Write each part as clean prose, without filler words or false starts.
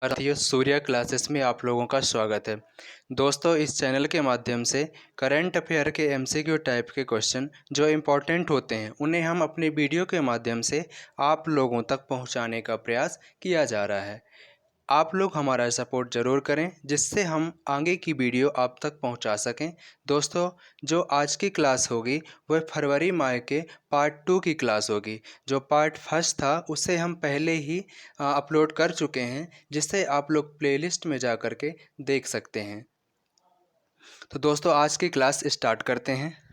साथियों, सूर्या क्लासेस में आप लोगों का स्वागत है। दोस्तों, इस चैनल के माध्यम से करंट अफेयर के एमसीक्यू टाइप के क्वेश्चन जो इम्पोर्टेंट होते हैं उन्हें हम अपने वीडियो के माध्यम से आप लोगों तक पहुंचाने का प्रयास किया जा रहा है। आप लोग हमारा सपोर्ट ज़रूर करें जिससे हम आगे की वीडियो आप तक पहुंचा सकें। दोस्तों, जो आज की क्लास होगी वह फरवरी माह के पार्ट 2 की क्लास होगी। जो पार्ट फर्स्ट था उसे हम पहले ही अपलोड कर चुके हैं, जिससे आप लोग प्लेलिस्ट में जा कर के देख सकते हैं। तो दोस्तों, आज की क्लास स्टार्ट करते हैं।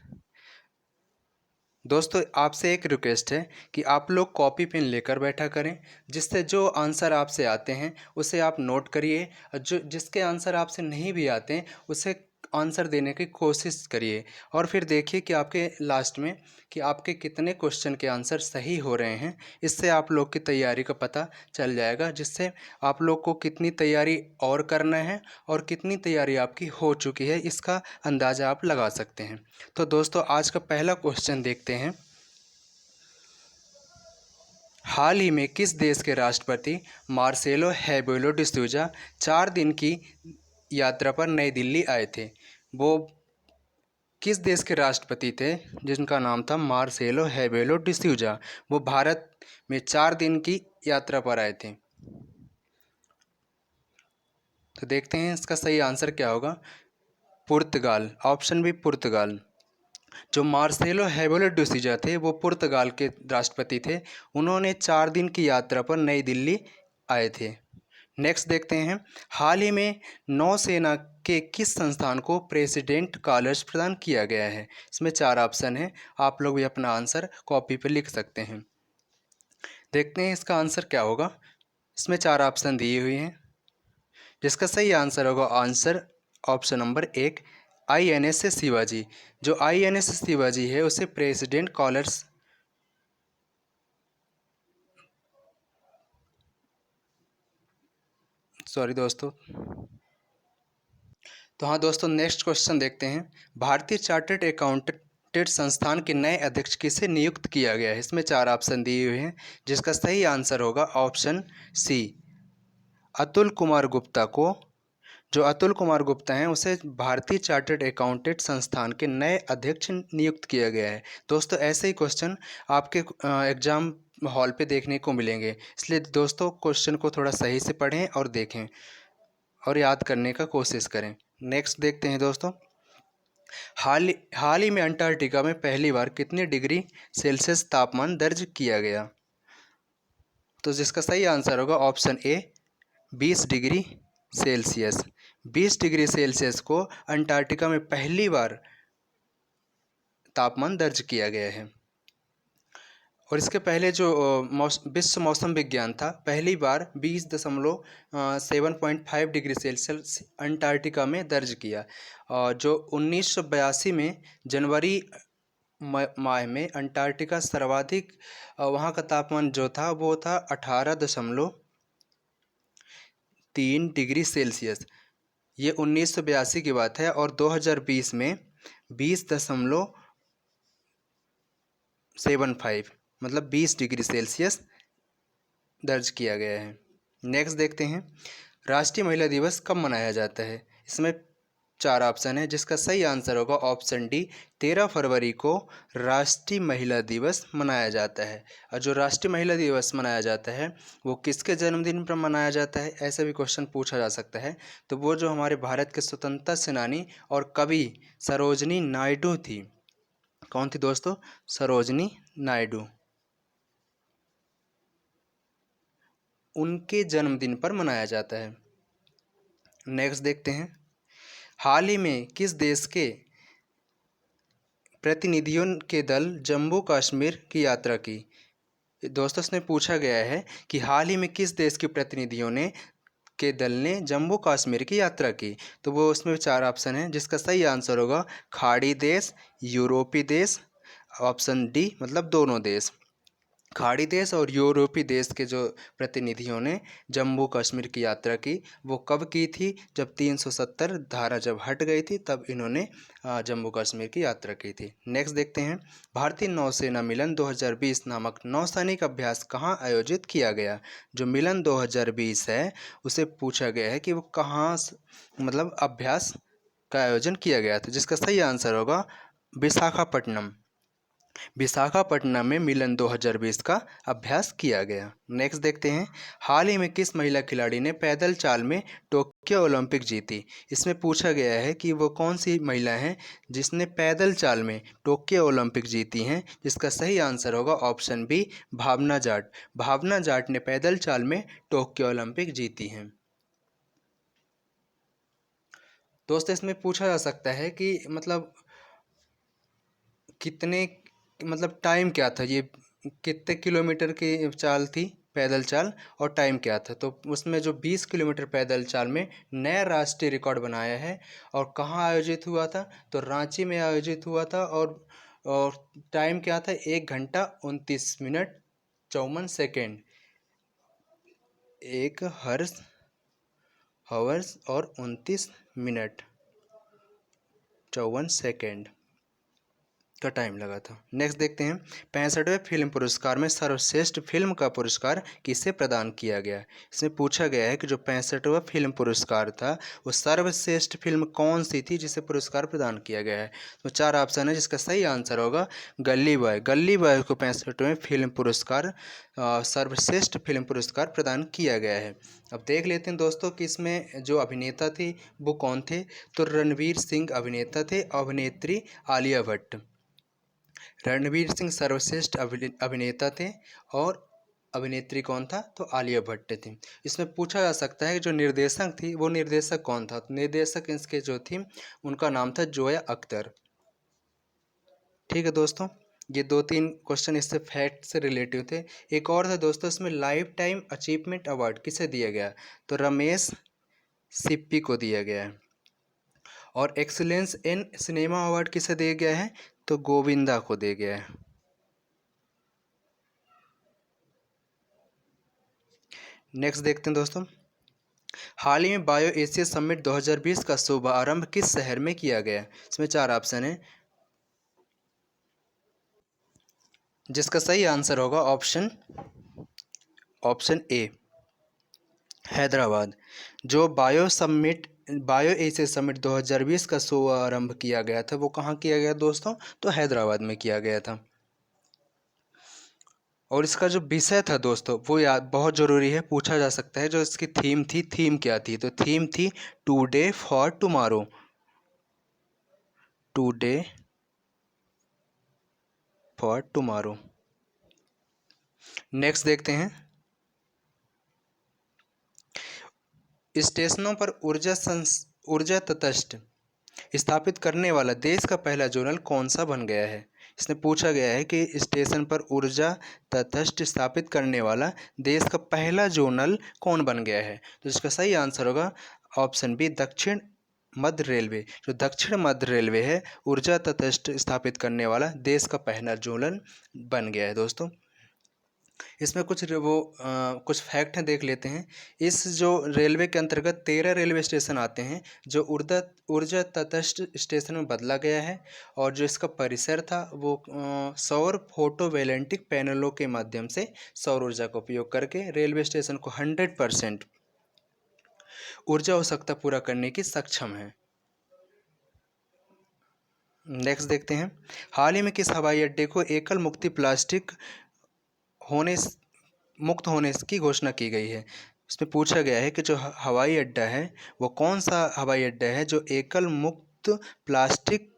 दोस्तों, आपसे एक रिक्वेस्ट है कि आप लोग कॉपी पेन लेकर बैठा करें, जिससे जो आंसर आपसे आते हैं उसे आप नोट करिए। जो जिसके आंसर आपसे नहीं भी आते हैं उसे आंसर देने की कोशिश करिए, और फिर देखिए कि आपके लास्ट में कि आपके कितने क्वेश्चन के आंसर सही हो रहे हैं। इससे आप लोग की तैयारी का पता चल जाएगा, जिससे आप लोग को कितनी तैयारी और करना है और कितनी तैयारी आपकी हो चुकी है इसका अंदाज़ा आप लगा सकते हैं। तो दोस्तों, आज का पहला क्वेश्चन देखते हैं। हाल ही में किस देश के राष्ट्रपति मार्सेलो हेबेलो डिसूजा 4 दिन की यात्रा पर नई दिल्ली आए थे? वो किस देश के राष्ट्रपति थे जिनका नाम था मार्सेलो हेबेलो डिसूजा? वो भारत में 4 दिन की यात्रा पर आए थे। तो देखते हैं इसका सही आंसर क्या होगा। पुर्तगाल, ऑप्शन बी पुर्तगाल। जो मार्सेलो हेबेलो डिसूजा थे वो पुर्तगाल के राष्ट्रपति थे। उन्होंने 4 दिन की यात्रा पर नई दिल्ली आए थे। नेक्स्ट देखते हैं। हाल ही में नौसेना के किस संस्थान को प्रेसिडेंट कॉलर्स प्रदान किया गया है? इसमें 4 ऑप्शन है, आप लोग भी अपना आंसर कॉपी पर लिख सकते हैं। देखते हैं इसका आंसर क्या होगा। इसमें 4 ऑप्शन दिए हुए हैं, जिसका सही आंसर होगा answer option number 1, INS Shivaji. जो INS शिवाजी है उसे प्रेसिडेंट कॉलर्स सॉरी दोस्तों। तो हाँ दोस्तों, नेक्स्ट क्वेश्चन देखते हैं। भारतीय चार्टर्ड अकाउंटेंट संस्थान के नए अध्यक्ष किसे नियुक्त किया गया है? इसमें 4 ऑप्शन दिए हुए हैं, जिसका सही आंसर होगा ऑप्शन सी, अतुल कुमार गुप्ता को। जो अतुल कुमार गुप्ता हैं उसे भारतीय चार्टर्ड अकाउंटेंट संस्थान के नए अध्यक्ष नियुक्त किया गया है। दोस्तों, ऐसे ही क्वेश्चन आपके एग्जाम हॉल पे देखने को मिलेंगे, इसलिए दोस्तों क्वेश्चन को थोड़ा सही से पढ़ें और देखें और याद करने का कोशिश करें। नेक्स्ट देखते हैं दोस्तों। हाल ही में अंटार्कटिका में पहली बार कितने डिग्री सेल्सियस तापमान दर्ज किया गया? तो जिसका सही आंसर होगा option A, 20 degree Celsius. 20 degree Celsius को अंटार्कटिका में पहली बार तापमान दर्ज किया गया है। और इसके पहले जो विश्व मौसम विज्ञान था, पहली बार 20.7.5 डिग्री सेल्सियस अंटार्कटिका में दर्ज किया। और जो 1982 में जनवरी माह में अंटार्कटिका सर्वाधिक वहाँ का तापमान जो था वो था 18.3 डिग्री सेल्सियस। ये 1982 की बात है। और 2020 में 20.75 मतलब 20 डिग्री सेल्सियस दर्ज किया गया है। नेक्स्ट देखते हैं। राष्ट्रीय महिला दिवस कब मनाया जाता है? इसमें 4 ऑप्शन है, जिसका सही आंसर होगा ऑप्शन डी, 13 फरवरी को राष्ट्रीय महिला दिवस मनाया जाता है। और जो राष्ट्रीय महिला दिवस मनाया जाता है वो किसके जन्मदिन पर मनाया जाता है, ऐसा भी क्वेश्चन पूछा जा सकता है। तो वो जो हमारे भारत के स्वतंत्रता सेनानी और कवि सरोजनी नायडू थी। कौन थी दोस्तों? सरोजनी नायडू। उनके जन्मदिन पर मनाया जाता है। नेक्स्ट देखते हैं। हाल ही में किस देश के प्रतिनिधियों के दल जम्मू कश्मीर की यात्रा की? दोस्तों, इसमें पूछा गया है कि हाल ही में किस देश के प्रतिनिधियों ने के दल ने जम्मू कश्मीर की यात्रा की? तो वो उसमें 4 ऑप्शन है, जिसका सही आंसर होगा खाड़ी देश, यूरोपीय देश, ऑप्शन डी मतलब दोनों देश। खाड़ी देश और यूरोपीय देश के जो प्रतिनिधियों ने जम्मू कश्मीर की यात्रा की वो कब की थी? जब 370 धारा जब हट गई थी तब इन्होंने जम्मू कश्मीर की यात्रा की थी। नेक्स्ट देखते हैं, भारतीय नौसेना मिलन 2020 नामक नौसैनिक अभ्यास कहाँ आयोजित किया गया? जो मिलन 2020 है उसे पूछा गया है कि वो कहाँ मतलब अभ्यास का आयोजन किया गया था, जिसका सही आंसर होगा विशाखापट्टनम। विशाखापट्टनम में मिलन 2020 का अभ्यास किया गया। नेक्स्ट देखते हैं, हाल ही में किस महिला खिलाड़ी ने पैदल चाल में टोक्यो ओलंपिक जीती? इसमें पूछा गया है कि वो कौन सी महिला है जिसने पैदल चाल में टोक्यो ओलंपिक जीती हैं, जिसका सही आंसर होगा ऑप्शन बी, भावना जाट। भावना जाट ने पैदल चाल में टोक्यो ओलंपिक जीती हैं। दोस्तों इसमें पूछा जा सकता है कि मतलब कितने मतलब टाइम क्या था, ये कितने किलोमीटर की चाल थी पैदल चाल और टाइम क्या था? तो उसमें जो 20 किलोमीटर पैदल चाल में नया राष्ट्रीय रिकॉर्ड बनाया है। और कहाँ आयोजित हुआ था? तो रांची में आयोजित हुआ था। और टाइम क्या था? 1 घंटा 29 मिनट 54 सेकेंड। 1 हवर्स और 29 मिनट 54 सेकेंड का टाइम लगा था। नेक्स्ट देखते हैं, 65वें फिल्म पुरस्कार में सर्वश्रेष्ठ फिल्म का पुरस्कार किसे प्रदान किया गया? इसमें पूछा गया है कि जो 65वां फिल्म पुरस्कार था वो सर्वश्रेष्ठ फिल्म कौन सी थी जिसे पुरस्कार प्रदान किया गया है? तो 4 ऑप्शन है, जिसका सही आंसर होगा गली बॉय। गली बॉय को 65वें फिल्म पुरस्कार सर्वश्रेष्ठ फिल्म पुरस्कार प्रदान किया गया है। अब देख लेते हैं दोस्तों कि इसमें जो अभिनेता थे वो कौन थे? तो रणवीर सिंह अभिनेता थे, अभिनेत्री आलिया भट्ट। रणवीर सिंह सर्वश्रेष्ठ अभिनेता थे और अभिनेत्री कौन था? तो आलिया भट्ट थी। इसमें पूछा जा सकता है कि जो निर्देशक थी वो निर्देशक कौन था? तो निर्देशक इसके जो थी उनका नाम था जोया अख्तर। ठीक है दोस्तों, ये 2-3 क्वेश्चन इससे फैक्ट से रिलेटिव थे। एक और था दोस्तों, इसमें लाइफ टाइम अचीवमेंट अवार्ड किसे दिया गया? तो रमेश सिप्पी को दिया गया है। और एक्सीलेंस इन सिनेमा अवार्ड किसे दिया गया है? तो गोविंदा को दिया गया है। नेक्स्ट देखते हैं दोस्तों, हाल ही में बायो एशिया समिट 2020 का शुभारंभ किस शहर में किया गया? इसमें 4 ऑप्शन है, जिसका सही आंसर होगा ऑप्शन ए, हैदराबाद। जो बायो एशिया समिट 2020 का शुभारंभ किया गया था वो कहाँ किया गया दोस्तों? तो हैदराबाद में किया गया था। और इसका जो विषय था दोस्तों वो याद बहुत ज़रूरी है, पूछा जा सकता है। जो इसकी थीम क्या थी? तो थीम थी today for tomorrow. Today for tomorrow. Next देखते हैं, स्टेशनों पर ऊर्जा तटस्थ स्थापित करने वाला देश का पहला जोनल कौन सा बन गया है? इसने पूछा गया है कि स्टेशन पर ऊर्जा तटस्थ स्थापित करने वाला देश का पहला जोनल कौन बन गया है? तो इसका सही आंसर होगा ऑप्शन बी, दक्षिण मध्य रेलवे। जो दक्षिण मध्य रेलवे है ऊर्जा तटस्थ स्थापित करने वाला देश का पहला जोनल बन गया है दोस्तों। इसमें कुछ फैक्ट हैं, देख लेते हैं। इस जो रेलवे के अंतर्गत 13 रेलवे स्टेशन आते हैं जो ऊर्जा तटस्थ स्टेशन में बदला गया है। और जो इसका परिसर था वो सौर फोटोवोल्टिक पैनलों के माध्यम से सौर ऊर्जा का उपयोग करके रेलवे स्टेशन को 100% ऊर्जा आवश्यकता पूरा करने की सक्षम है। नेक्स्ट देखते हैं, हाल ही में किस हवाई अड्डे को एकल मुक्ति प्लास्टिक मुक्त होने की घोषणा की गई है? इसमें पूछा गया है कि जो हवाई अड्डा है वो कौन सा हवाई अड्डा है जो एकल मुक्त प्लास्टिक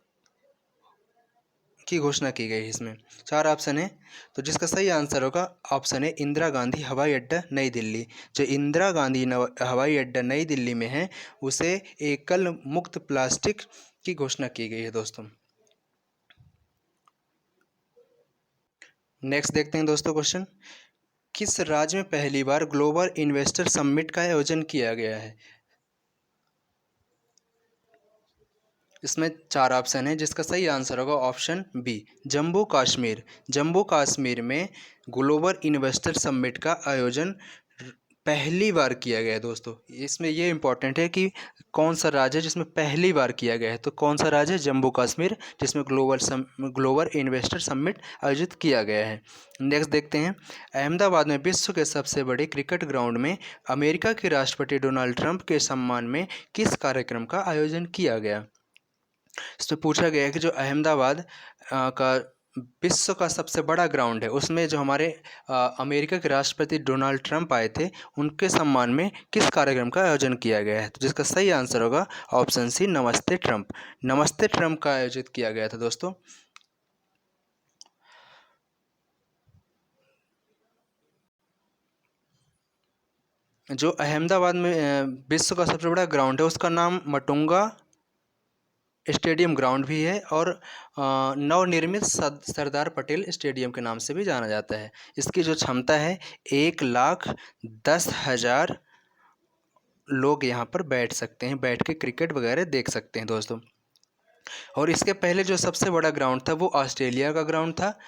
की घोषणा की गई है? इसमें 4 ऑप्शन है, तो जिसका सही आंसर होगा ऑप्शन है इंदिरा गांधी हवाई अड्डा नई दिल्ली। जो इंदिरा गांधी हवाई अड्डा नई दिल्ली में है उसे एकल मुक्त प्लास्टिक की घोषणा की गई है दोस्तों। नेक्स्ट देखते हैं दोस्तों क्वेश्चन, किस राज्य में पहली बार ग्लोबल इन्वेस्टर समिट का आयोजन किया गया है? इसमें 4 ऑप्शन है, जिसका सही आंसर होगा ऑप्शन बी, जम्मू कश्मीर। जम्मू कश्मीर में ग्लोबल इन्वेस्टर समिट का आयोजन पहली बार किया गया है दोस्तों। इसमें ये इम्पोर्टेंट है कि कौन सा राज्य है जिसमें पहली बार किया गया है, तो कौन सा राज्य है, जम्मू कश्मीर, जिसमें ग्लोबल इन्वेस्टर समिट आयोजित किया गया है। नेक्स्ट देखते हैं, अहमदाबाद में विश्व के सबसे बड़े क्रिकेट ग्राउंड में अमेरिका के राष्ट्रपति डोनाल्ड ट्रंप के सम्मान में किस कार्यक्रम का आयोजन किया गया। इसमें पूछा गया है कि जो अहमदाबाद का विश्व का सबसे बड़ा ग्राउंड है, उसमें जो हमारे अमेरिका के राष्ट्रपति डोनाल्ड ट्रंप आए थे, उनके सम्मान में किस कार्यक्रम का आयोजन किया गया है। तो जिसका सही आंसर होगा ऑप्शन सी, नमस्ते ट्रंप। नमस्ते ट्रंप का आयोजित किया गया था दोस्तों। जो अहमदाबाद में विश्व का सबसे बड़ा ग्राउंड है, उसका नाम मटुंगा स्टेडियम ग्राउंड भी है, और नवनिर्मित सरदार पटेल स्टेडियम के नाम से भी जाना जाता है। इसकी जो क्षमता है 1,10,000 लोग यहाँ पर बैठ सकते हैं, बैठ के क्रिकेट वगैरह देख सकते हैं दोस्तों। और इसके पहले जो सबसे बड़ा ग्राउंड था वो ऑस्ट्रेलिया का ग्राउंड था,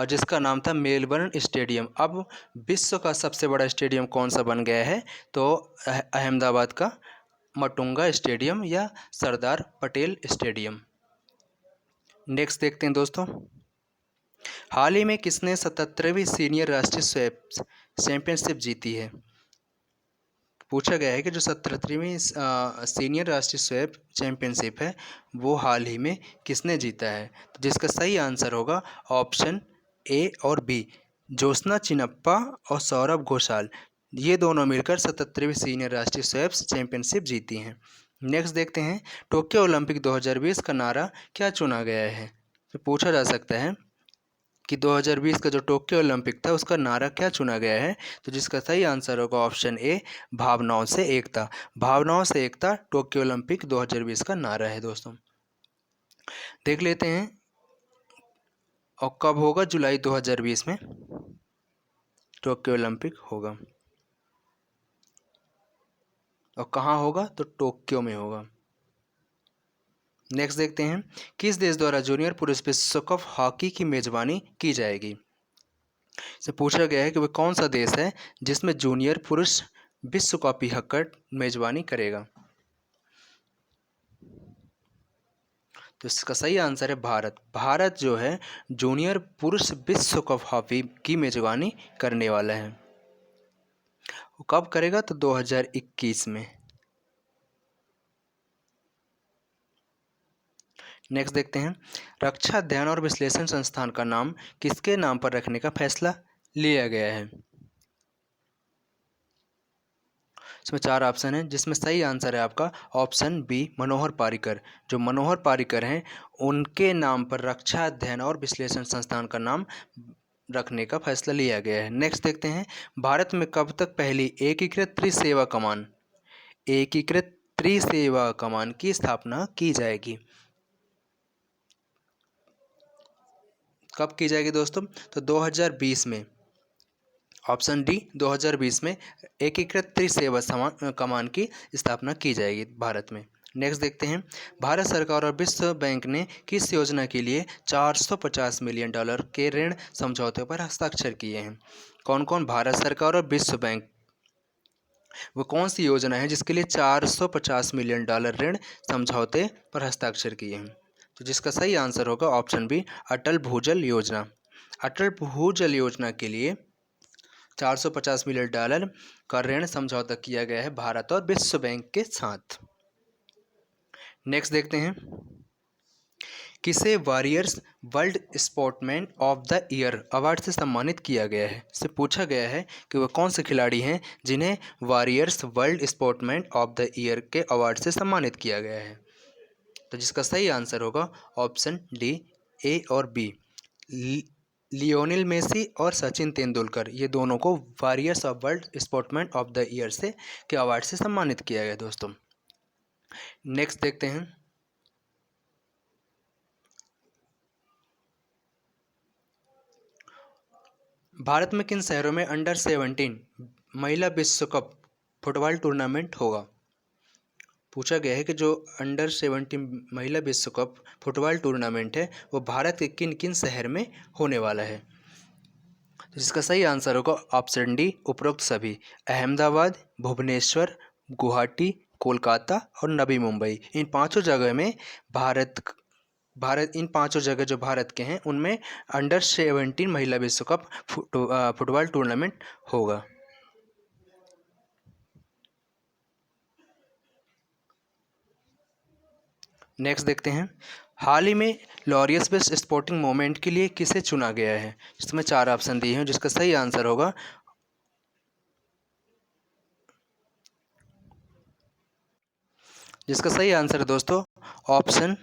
जिसका नाम था मेलबर्न स्टेडियम। अब विश्व का सबसे बड़ा स्टेडियम कौन सा बन गया है, तो अहमदाबाद का मटुंगा स्टेडियम या सरदार पटेल स्टेडियम। नेक्स्ट देखते हैं दोस्तों, हाल ही में किसने 77वीं सीनियर राष्ट्रीय स्वेप्स चैंपियनशिप जीती है। पूछा गया है कि जो 77वीं सीनियर राष्ट्रीय स्वेप चैंपियनशिप है वो हाल ही में किसने जीता है। तो जिसका सही आंसर होगा ऑप्शन ए और बी, ज्योत्सना चिनप्पा और सौरभ घोषाल, ये दोनों मिलकर 77वीं सीनियर राष्ट्रीय स्वेप्स चैंपियनशिप जीती हैं। नेक्स्ट देखते हैं, टोक्यो ओलंपिक 2020 का नारा क्या चुना गया है। तो पूछा जा सकता है कि 2020 का जो टोक्यो ओलंपिक था उसका नारा क्या चुना गया है। तो जिसका सही आंसर होगा ऑप्शन ए, भावनाओं से एकता। भावनाओं से एकता टोक्यो ओलंपिक 2020 का नारा है दोस्तों। देख लेते हैं, और कब होगा, जुलाई 2020 में टोक्यो ओलंपिक होगा, और कहाँ होगा, तो टोक्यो में होगा। नेक्स्ट देखते हैं, किस देश द्वारा जूनियर पुरुष विश्व कप हॉकी की मेजबानी की जाएगी। से पूछा गया है कि वह कौन सा देश है जिसमें जूनियर पुरुष विश्व कप हॉकी मेजबानी करेगा। तो इसका सही आंसर है भारत। भारत जो है जूनियर पुरुष विश्व कप हॉकी की मेजबानी करने वाला है। वो कब करेगा, तो 2021 में। नेक्स्ट देखते हैं, रक्षा अध्ययन और विश्लेषण संस्थान का नाम किसके नाम पर रखने का फैसला लिया गया है। इसमें 4 ऑप्शन हैं, जिसमें सही आंसर है आपका ऑप्शन बी, मनोहर पारिकर। जो मनोहर पारिकर हैं उनके नाम पर रक्षा अध्ययन और विश्लेषण संस्थान का नाम रखने का फैसला लिया गया है। नेक्स्ट देखते हैं, भारत में कब तक पहली एकीकृत त्रिसेवा कमान की स्थापना की जाएगी। कब की जाएगी दोस्तों, तो 2020 में। ऑप्शन डी, 2020 में एकीकृत त्रिसेवा कमान की स्थापना की जाएगी भारत में। नेक्स्ट देखते हैं, भारत सरकार और विश्व बैंक ने किस योजना के लिए $450 मिलियन के ऋण समझौते पर हस्ताक्षर किए हैं। कौन कौन, भारत सरकार और विश्व बैंक, वो कौन सी योजना है जिसके लिए $450 मिलियन ऋण समझौते पर हस्ताक्षर किए हैं। तो जिसका सही आंसर होगा ऑप्शन बी, अटल भूजल योजना। अटल भूजल योजना के लिए $450 मिलियन का ऋण समझौता किया गया है भारत और विश्व बैंक के साथ। नेक्स्ट देखते हैं, किसे warriors world sportsman of the year award से सम्मानित किया गया है। इससे पूछा गया है कि वह कौन से खिलाड़ी हैं जिन्हें warriors world sportsman of the year के अवार्ड से सम्मानित किया गया है। तो जिसका सही आंसर होगा ऑप्शन डी, ए और बी, लियोनेल मेसी और सचिन तेंदुलकर, ये दोनों को warriors of world sportsman of the year से के अवार्ड से सम्मानित किया गया दोस्तों। नेक्स्ट देखते हैं, भारत में किन शहरों में अंडर 17 महिला विश्व कप फुटबॉल टूर्नामेंट होगा। पूछा गया है कि जो अंडर 17 महिला विश्व कप फुटबॉल टूर्नामेंट है वो भारत के किन किन शहर में होने वाला है। तो जिसका सही आंसर होगा ऑप्शन डी, उपरोक्त सभी। अहमदाबाद, भुवनेश्वर, गुवाहाटी, कोलकाता और नवी मुंबई, इन पांचों जगह में भारत इन पांचों जगह जो भारत के हैं उनमें अंडर 17 महिला विश्व कप फुटबॉल टूर्नामेंट होगा। नेक्स्ट देखते हैं, हाल ही में लॉरियस बेस्ट स्पोर्टिंग मोमेंट के लिए किसे चुना गया है। इसमें 4 ऑप्शन दिए हैं, जिसका सही आंसर होगा दोस्तों ऑप्शन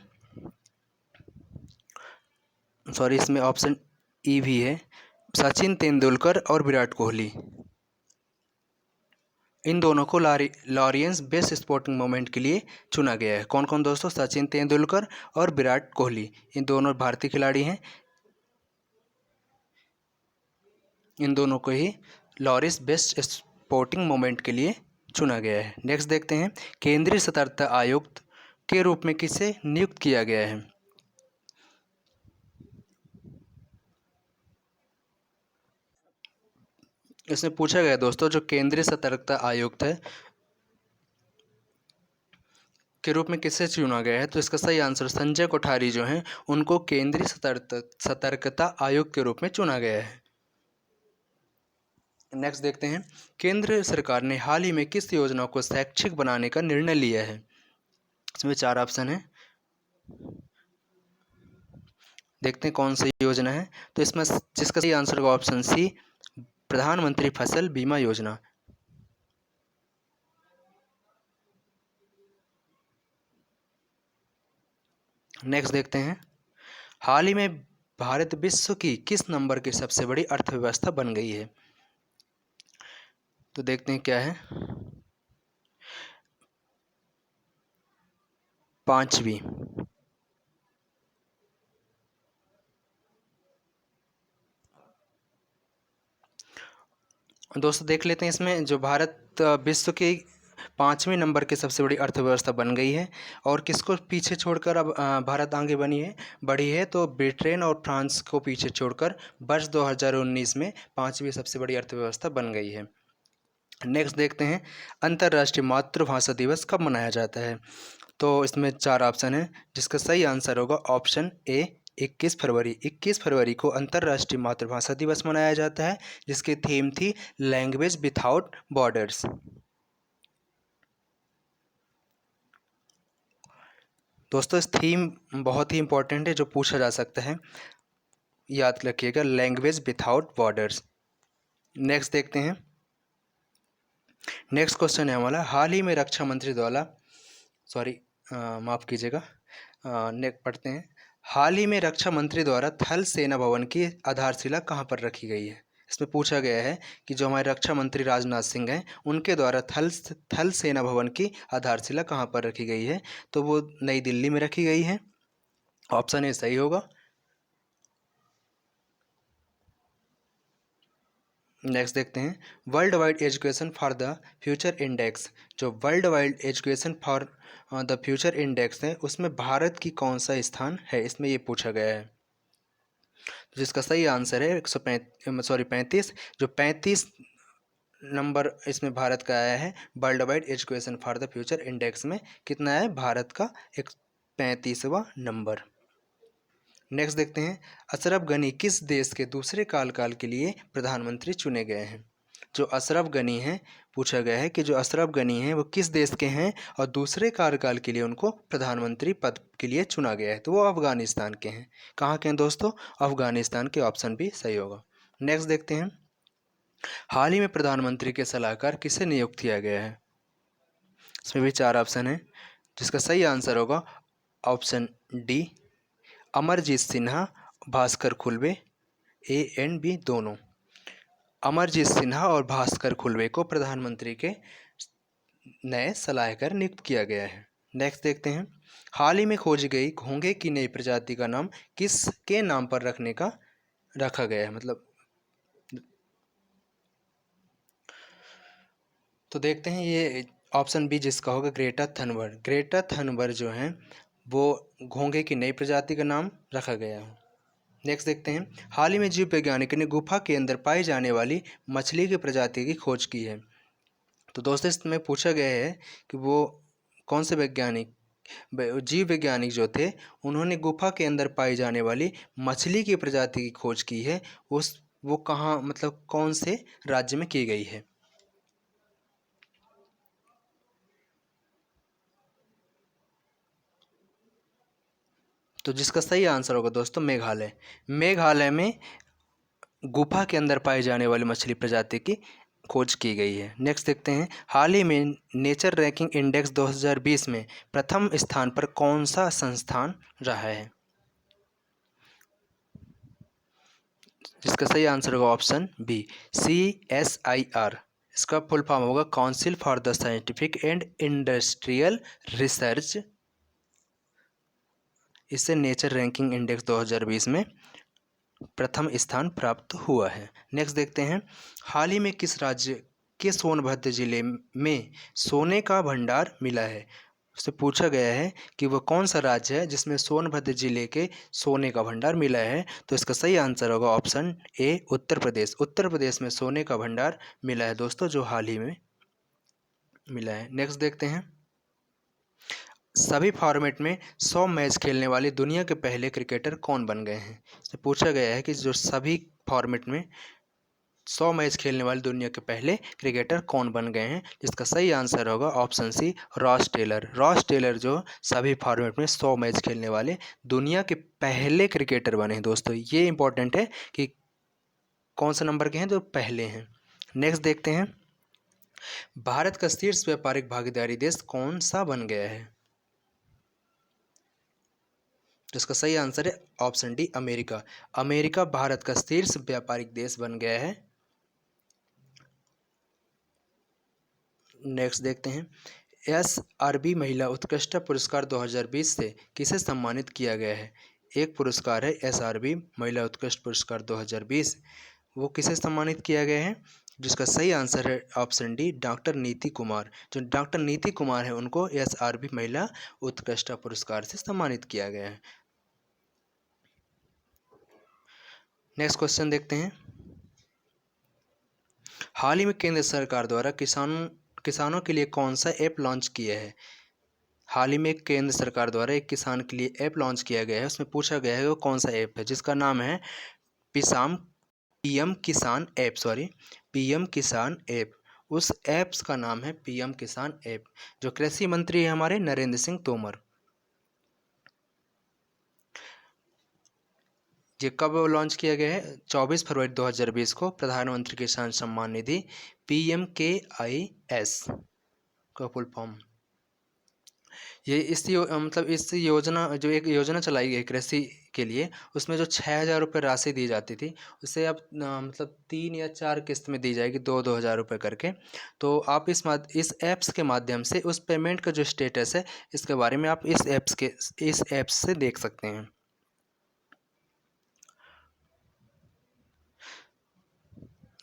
इसमें ऑप्शन ई भी है, सचिन तेंदुलकर और विराट कोहली। इन दोनों को लॉरियंस बेस्ट स्पोर्टिंग मोमेंट के लिए चुना गया है। कौन कौन दोस्तों? सचिन तेंदुलकर और विराट कोहली, इन दोनों भारतीय खिलाड़ी हैं। इन दोनों को ही लॉरियंस बेस्ट स्पोर्टिंग मोमेंट के लिए चुना गया है। नेक्स्ट देखते हैं, केंद्रीय सतर्कता आयुक्त के रूप में किसे नियुक्त किया गया है। इसमें पूछा गया दोस्तों, जो केंद्रीय सतर्कता आयुक्त है के रूप में किसे चुना गया है, तो इसका सही आंसर संजय कोठारी जो हैं उनको केंद्रीय सतर्कता आयुक्त के रूप में चुना गया है। नेक्स्ट देखते हैं, केंद्र सरकार ने हाल ही में किस योजना को शैक्षिक बनाने का निर्णय लिया है। इसमें 4 ऑप्शन है, देखते हैं कौन सी योजना है। तो इसमें जिसका सही आंसर होगा ऑप्शन सी, प्रधानमंत्री फसल बीमा योजना। नेक्स्ट देखते हैं, हाल ही में भारत विश्व की किस नंबर की सबसे बड़ी अर्थव्यवस्था बन गई है। तो देखते हैं क्या है, 5वीं। दोस्तों देख लेते हैं इसमें, जो भारत विश्व की 5वीं नंबर की सबसे बड़ी अर्थव्यवस्था बन गई है, और किसको पीछे छोड़कर अब भारत आगे बढ़ी है, तो ब्रिटेन और फ्रांस को पीछे छोड़कर वर्ष 2019 में 5वीं सबसे बड़ी अर्थव्यवस्था बन गई है। नेक्स्ट देखते हैं, अंतर्राष्ट्रीय मातृभाषा दिवस कब मनाया जाता है। तो इसमें 4 ऑप्शन है, जिसका सही आंसर होगा ऑप्शन ए, 21 फरवरी। 21 फरवरी को अंतर्राष्ट्रीय मातृभाषा दिवस मनाया जाता है, जिसकी थीम थी लैंग्वेज विथआउट बॉर्डर्स। दोस्तों इस थीम बहुत ही इंपॉर्टेंट है, जो पूछा जा सकता है, याद रखिएगा, लैंग्वेज विथआउट बॉर्डर्स। नेक्स्ट देखते हैं, नेक्स्ट क्वेश्चन है हमारा, हाल ही में रक्षा मंत्री द्वारा माफ़ कीजिएगा, नेक्स्ट पढ़ते हैं, हाल ही में रक्षा मंत्री द्वारा थल सेना भवन की आधारशिला कहाँ पर रखी गई है। इसमें पूछा गया है कि जो हमारे रक्षा मंत्री राजनाथ सिंह हैं उनके द्वारा थल सेना भवन की आधारशिला कहाँ पर रखी गई है, तो वो नई दिल्ली में रखी गई है। ऑप्शन ए सही होगा। नेक्स्ट देखते हैं, world wide education for the future index, जो world wide education for the future index है उसमें भारत की कौन सा स्थान है, इसमें ये पूछा गया है। जिसका सही आंसर है 35, जो 35 नंबर इसमें भारत का आया है world wide education for the future index में। कितना है भारत का? 35वां नंबर। नेक्स्ट देखते हैं, अशरफ गनी किस देश के दूसरे कार्यकाल के लिए प्रधानमंत्री चुने गए हैं। जो अशरफ गनी हैं, पूछा गया है कि जो अशरफ गनी हैं वो किस देश के हैं और दूसरे कार्यकाल के लिए उनको प्रधानमंत्री पद के लिए चुना गया है, तो वो अफगानिस्तान के हैं। कहाँ के हैं दोस्तों? अफगानिस्तान के, ऑप्शन भी सही होगा। नेक्स्ट देखते हैं, हाल ही में प्रधानमंत्री के सलाहकार किसे नियुक्त किया गया है। इसमें भी 4 ऑप्शन है, जिसका सही आंसर होगा option D, Amarjeet Sinha, Bhaskar Khulbe, A and B दोनों। अमरजीत सिन्हा और भास्कर खुल्बे को प्रधानमंत्री के नए सलाहकार नियुक्त किया गया है। नेक्स्ट देखते हैं, हाल ही में खोजी गई घोंघे की नई प्रजाति का नाम किसके नाम पर रखा गया है, मतलब। तो देखते हैं, ये ऑप्शन बी जिसका होगा ग्रेटा थनबर्ड। ग्रेटा थनबर्ड जो हैं वो घोंघे की नई प्रजाति का नाम रखा गया है। नेक्स्ट देखते हैं, हाल ही में जीव वैज्ञानिक ने गुफा के अंदर पाई जाने वाली मछली की प्रजाति की खोज की है। तो दोस्तों इसमें पूछा गया है कि वो कौन से वैज्ञानिक जीव वैज्ञानिक जो थे उन्होंने गुफा के अंदर पाई जाने वाली मछली की प्रजाति की खोज की है, वो कहाँ मतलब कौन से राज्य में की गई है। तो जिसका सही आंसर होगा दोस्तों मेघालय। मेघालय में गुफा के अंदर पाई जाने वाली मछली प्रजाति की खोज की गई है। नेक्स्ट देखते हैं, हाल ही में नेचर रैंकिंग इंडेक्स 2020 में प्रथम स्थान पर कौन सा संस्थान रहा है। जिसका सही आंसर होगा ऑप्शन बी CSIR। इसका फुल फॉर्म होगा council for the scientific and industrial research. इससे नेचर रैंकिंग इंडेक्स 2020 में प्रथम स्थान प्राप्त हुआ है। नेक्स्ट देखते हैं, हाल ही में किस राज्य के सोनभद्र जिले में सोने का भंडार मिला है। उससे पूछा गया है कि वह कौन सा राज्य है जिसमें सोनभद्र जिले के सोने का भंडार मिला है। तो इसका सही आंसर होगा ऑप्शन ए उत्तर प्रदेश। उत्तर प्रदेश में सोने का भंडार मिला है दोस्तों, जो हाल ही में मिला है। नेक्स्ट देखते हैं, सभी फॉर्मेट में 100 मैच खेलने वाले दुनिया के पहले क्रिकेटर कौन बन गए हैं। इससे पूछा गया है कि जो सभी फॉर्मेट में 100 मैच खेलने वाले दुनिया के पहले क्रिकेटर कौन बन गए हैं। जिसका सही आंसर होगा option C Ross Taylor. Ross Taylor जो सभी फॉर्मेट में 100 मैच खेलने वाले दुनिया के पहले क्रिकेटर बने हैं दोस्तों। ये इंपॉर्टेंट है कि कौन सा नंबर के हैं जो पहले हैं। नेक्स्ट देखते हैं, भारत का शीर्ष व्यापारिक भागीदारी देश कौन सा बन गया है। जिसका सही आंसर है option D America. America Bharat का शीर्ष व्यापारिक देश बन गया है। नेक्स्ट देखते हैं, SRB महिला उत्कृष्टता पुरस्कार 2020 से किसे सम्मानित किया गया है। एक पुरस्कार है SRB महिला उत्कृष्ट पुरस्कार 2020, वो किसे सम्मानित किया गया है। जिसका सही आंसर है ऑप्शन डी डॉक्टर नीति कुमार। जो डॉक्टर नीति कुमार है उनको SRB महिला उत्कृष्टता पुरस्कार से सम्मानित किया गया है। नेक्स्ट क्वेश्चन देखते हैं, हाल ही में केंद्र सरकार द्वारा किसानों के लिए कौन सा ऐप लॉन्च किया है। हाल ही में केंद्र सरकार द्वारा एक किसान के लिए ऐप लॉन्च किया गया है। उसमें पूछा गया है वो कौन सा ऐप है, जिसका नाम है पीएम किसान ऐप। पीएम किसान ऐप। उस ऐप्स का नाम है पीएम किसान ऐप, जो कृषि मंत्री है हमारे नरेंद्र सिंह तोमर। ये कब लॉन्च किया गया है, 24 फरवरी 2020 को प्रधानमंत्री किसान सम्मान निधि PMKIS का फुल फॉर्म। ये मतलब इस योजना जो एक योजना चलाई गई कृषि के लिए, उसमें जो 6,000 रुपये राशि दी जाती थी उसे अब मतलब 3 या 4 किस्त में दी जाएगी, 2-2 हज़ार रुपये करके। तो आप इस ऐप्स के माध्यम से उस पेमेंट का जो स्टेटस है इसके बारे में आप इस ऐप्स से देख सकते हैं।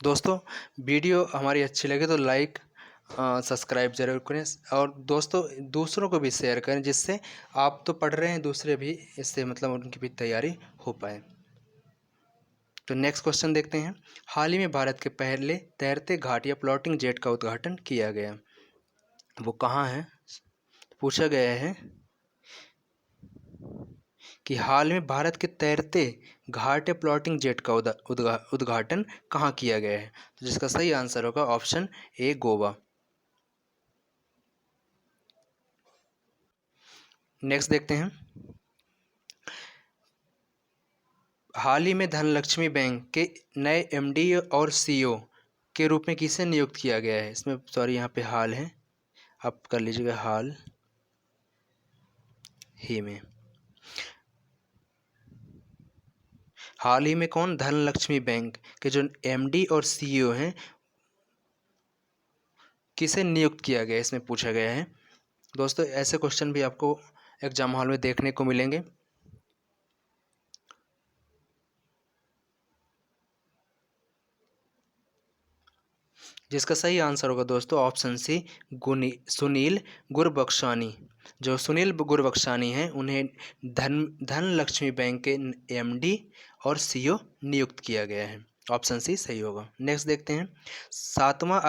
दोस्तों वीडियो हमारी अच्छी लगे तो लाइक सब्सक्राइब जरूर करें, और दोस्तों दूसरों को भी शेयर करें, जिससे आप तो पढ़ रहे हैं दूसरे भी इससे मतलब उनकी भी तैयारी हो पाए। तो नेक्स्ट क्वेश्चन देखते हैं, हाल ही में भारत के पहले तैरते घाट या फ्लोटिंग जेट का उद्घाटन किया गया, वो कहाँ है। पूछा गया है कि हाल में भारत के तैरते घाट या फ्लोटिंग जेट का उद्घाटन कहाँ किया गया है। तो जिसका सही आंसर होगा ऑप्शन ए गोवा। नेक्स्ट देखते हैं, हाल ही में धनलक्ष्मी बैंक के नए MD और CEO के रूप में किसे नियुक्त किया गया है। इसमें यहाँ पे हाल है, आप कर लीजिएगा हाल ही में। हाल ही में कौन, धनलक्ष्मी बैंक के जो MD और CEO हैं किसे नियुक्त किया गया है, इसमें पूछा गया है। दोस्तों ऐसे क्वेश्चन भी आपको एग्जाम हॉल में देखने को मिलेंगे। जिसका सही आंसर होगा दोस्तों ऑप्शन सी सुनील गुरबख्शानी। जो सुनील गुरबख्शानी हैं उन्हें धनलक्ष्मी बैंक के एमडी और सीईओ नियुक्त किया गया है। ऑप्शन सी सही होगा। नेक्स्ट देखते हैं 7वां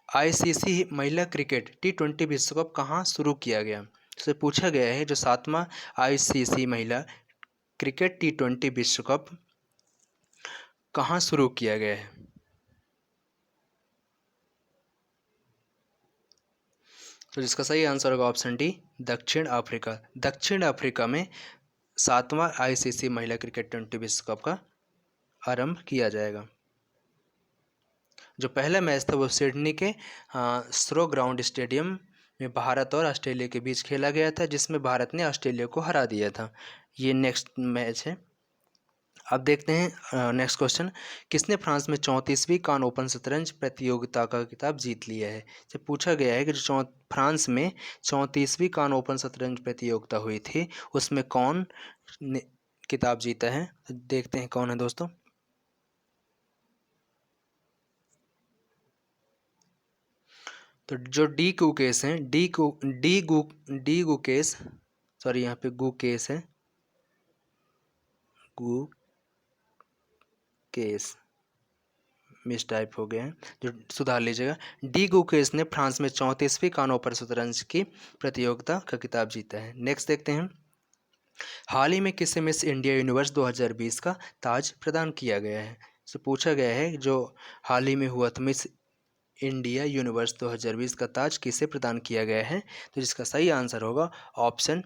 आईसीसी महिला क्रिकेट T20 विश्व कप कहाँ शुरू किया गया। से पूछा गया है जो 7वां आईसीसी महिला क्रिकेट T20 विश्व कप कहाँ शुरू किया गया है। तो जिसका सही आंसर होगा ऑप्शन डी दक्षिण अफ्रीका। दक्षिण अफ्रीका में 7वां आईसीसी महिला क्रिकेट T20 विश्व कप का आरंभ किया जाएगा। जो पहला मैच था वो सिडनी के स्रो ग्राउंड स्टेडियम में भारत और ऑस्ट्रेलिया के बीच खेला गया था, जिसमें भारत ने ऑस्ट्रेलिया को हरा दिया था। ये नेक्स्ट मैच है। अब देखते हैं नेक्स्ट क्वेश्चन, किसने फ्रांस में 34वीं कान ओपन शतरंज प्रतियोगिता का खिताब जीत लिया है। जब पूछा गया है कि जो फ्रांस में 34वीं कान ओपन शतरंज प्रतियोगिता हुई थी उसमें कौन ने खिताब जीता है। तो देखते हैं कौन है दोस्तों। तो जो डी गुकेश हैं, डी गुकेश, सॉरी यहाँ पे गुकेश है, गुकेश मिस टाइप हो गया है, जो सुधार लीजिएगा। डी गुकेश ने फ्रांस में 34वीं कान ओपन शतरंज की प्रतियोगिता का खिताब जीता है। नेक्स्ट देखते हैं, हाल ही में किसे मिस इंडिया यूनिवर्स 2020 का ताज प्रदान किया गया है। तो पूछा गया है जो हाल ही में हुआ था मिस इंडिया यूनिवर्स 2020 का ताज किसे प्रदान किया गया है। तो जिसका सही आंसर होगा ऑप्शन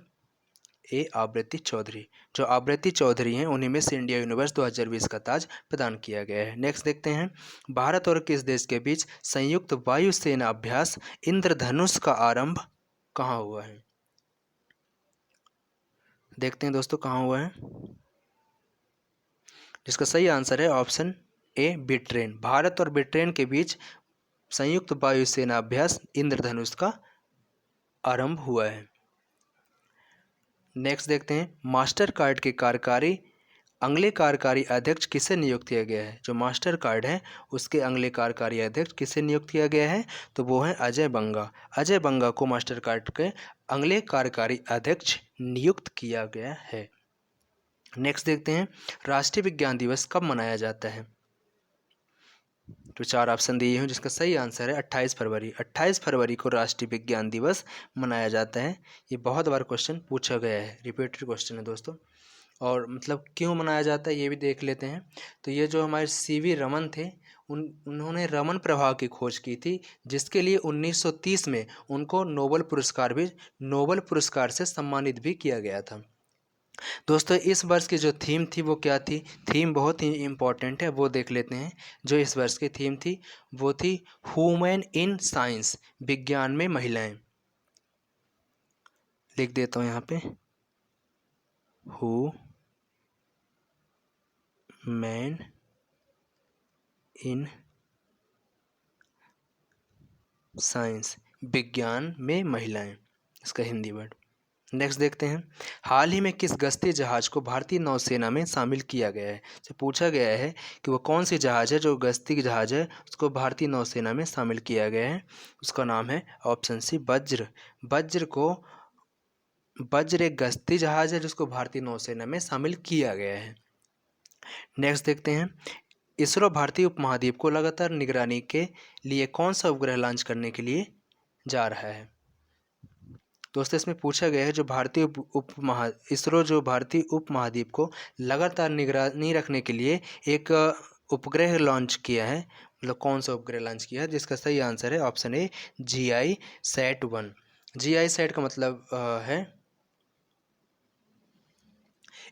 ए आबृति चौधरी। जो आबृति चौधरी हैं उन्हें मिस इंडिया यूनिवर्स 2020 का ताज प्रदान किया गया है। नेक्स्ट देखते हैं, भारत और किस देश के बीच संयुक्त वायुसेना अभ्यास इंद्रधनुष का आरंभ कहाँ हुआ है। देखते हैं दोस्तों कहाँ हुआ है। जिसका सही आंसर है ऑप्शन ए ब्रिटेन। भारत और ब्रिटेन के बीच संयुक्त वायुसेना अभ्यास इंद्रधनुष का आरंभ हुआ है। नेक्स्ट देखते हैं, मास्टर कार्ड के अगले कार्यकारी अध्यक्ष किसे नियुक्त किया गया है। जो मास्टर कार्ड है उसके अगले कार्यकारी अध्यक्ष किसे नियुक्त किया गया है। तो वो है अजय बंगा। अजय बंगा को मास्टर कार्ड के अगले कार्यकारी अध्यक्ष नियुक्त किया गया है। नेक्स्ट देखते हैं, राष्ट्रीय विज्ञान दिवस कब मनाया जाता है। तो 4 ऑप्शन दिए हैं, जिसका सही आंसर है 28 फरवरी। 28 फरवरी को राष्ट्रीय विज्ञान दिवस मनाया जाता है। ये बहुत बार क्वेश्चन पूछा गया है, रिपीटेड क्वेश्चन है दोस्तों। और मतलब क्यों मनाया जाता है ये भी देख लेते हैं। तो ये जो हमारे सीवी रमन थे उन्होंने रमन प्रभाव की खोज की थी, जिसके लिए 1930 में उनको नोबेल पुरस्कार से सम्मानित भी किया गया था। दोस्तों इस वर्ष की जो थीम थी वो क्या थी। थीम बहुत ही इम्पॉर्टेंट है, वो देख लेते हैं। जो इस वर्ष की थीम थी वो थी वुमेन इन साइंस, विज्ञान में महिलाएं। लिख देता हूँ यहाँ पे, वुमेन इन साइंस, विज्ञान में महिलाएं, इसका हिंदी वर्ड। नेक्स्ट देखते हैं, हाल ही में किस गश्ती जहाज को भारतीय नौसेना में शामिल किया गया है। तो पूछा गया है कि वो कौन सी जहाज है जो गश्ती जहाज है उसको भारतीय नौसेना में शामिल किया गया है। उसका नाम है ऑप्शन सी वज्र। वज्र एक गश्ती जहाज है जिसको भारतीय नौसेना में शामिल किया गया है। नेक्स्ट देखते हैं, इसरो भारतीय उपमहाद्वीप को लगातार निगरानी के लिए कौन सा उपग्रह लॉन्च करने के लिए जा रहा है। दोस्तों इसमें पूछा गया है जो इसरो जो भारतीय उपमहाद्वीप को लगातार निगरानी रखने के लिए एक उपग्रह लॉन्च किया है। मतलब कौन सा उपग्रह लॉन्च किया है। जिसका सही आंसर है ऑप्शन ए GISAT-1। GISAT का मतलब है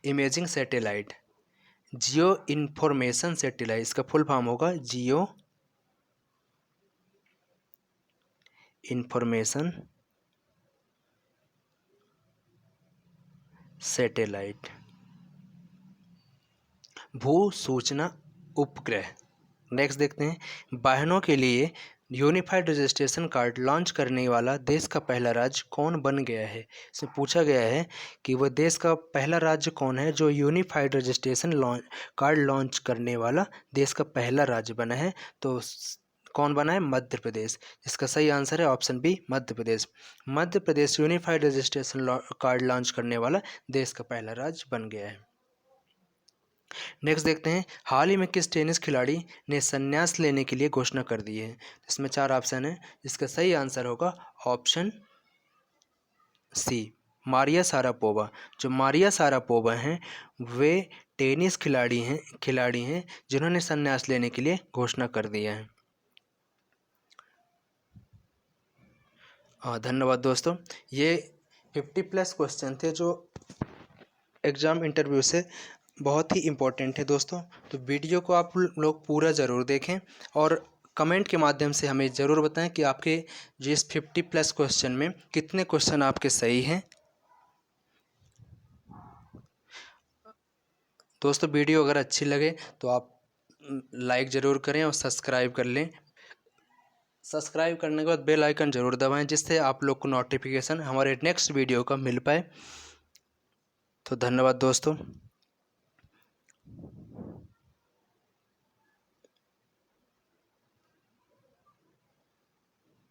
इमेजिंग सैटेलाइट, जियो इन्फॉर्मेशन सैटेलाइट। इसका फुल फॉर्म होगा जियो इन्फॉर्मेशन सैटेलाइट, भू सूचना उपग्रह। नेक्स्ट देखते हैं, वाहनों के लिए यूनिफाइड रजिस्ट्रेशन कार्ड लॉन्च करने वाला देश का पहला राज्य कौन बन गया है। इसमें पूछा गया है कि वह देश का पहला राज्य कौन है जो यूनिफाइड रजिस्ट्रेशन कार्ड लॉन्च करने वाला देश का पहला राज्य बना है। तो कौन बना है? मध्य प्रदेश। इसका सही आंसर है option B, Madhya Pradesh. Madhya Pradesh unified registration card launch करने वाला देश का पहला राज्य बन गया है। नेक्स्ट देखते हैं, हाल ही में किस टेनिस खिलाड़ी ने संन्यास लेने के लिए घोषणा कर दी है? इसमें 4 ऑप्शन है, इसका सही आंसर होगा ऑप्शन सी, मारिया सारापोवा। जो मारिया सारापोवा हैं वे टेनिस खिलाड़ी हैं जिन्होंने संन्यास लेने के लिए घोषणा कर दिया है। धन्यवाद दोस्तों। ये 50+ क्वेश्चन थे जो एग्ज़ाम इंटरव्यू से बहुत ही इम्पोर्टेंट है दोस्तों। तो वीडियो को आप लोग पूरा ज़रूर देखें और कमेंट के माध्यम से हमें ज़रूर बताएं कि आपके जिस 50+ क्वेश्चन में कितने क्वेश्चन आपके सही हैं। दोस्तों वीडियो अगर अच्छी लगे तो आप लाइक ज़रूर करें और सब्सक्राइब कर लें। सब्सक्राइब करने के बाद बेल आइकन ज़रूर दबाएं जिससे आप लोग को नोटिफिकेशन हमारे नेक्स्ट वीडियो का मिल पाए। तो धन्यवाद दोस्तों।